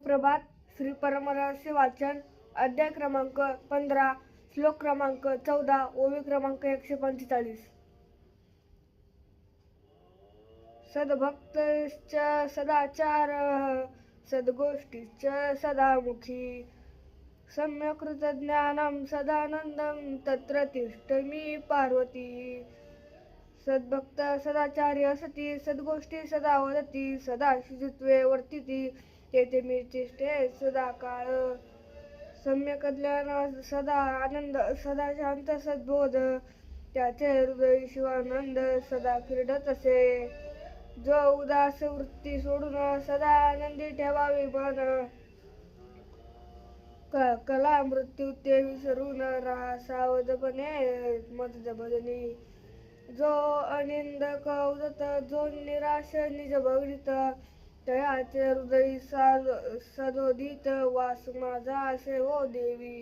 प्रभात श्री परमरहस्य वाचन अध्याय क्रमांक 15 श्लोक क्रमांक 14 ओवी क्रमांक 145। सद्भक्तश्च सदाचारः सद्गोष्ठीश्च सदामुखी सम्यक् सदानन्दं तत्र तिष्ठमि पार्वती। सद्भक्त सदाचार्य सती सद्गोष्ठी सदा वदती सदा शुचित्वे वर्तिती तेथे मी तिष्ठे सदा काळ। सम्यक ज्ञान सदा आनंद सदा शांत सद्बोध त्याचे हृदय शिवानंद सदा क्रीडत असे। जो उदास वृत्ती सोडून सदा आनंदी ठेवावे मन कला मृत्यू ते विसरून राहा सावधपणे मत भजनी। जो अनिंदक उदत जो निराश निज भगवित तयाचे हृदय सदोदित वास माझा असे हो देवी।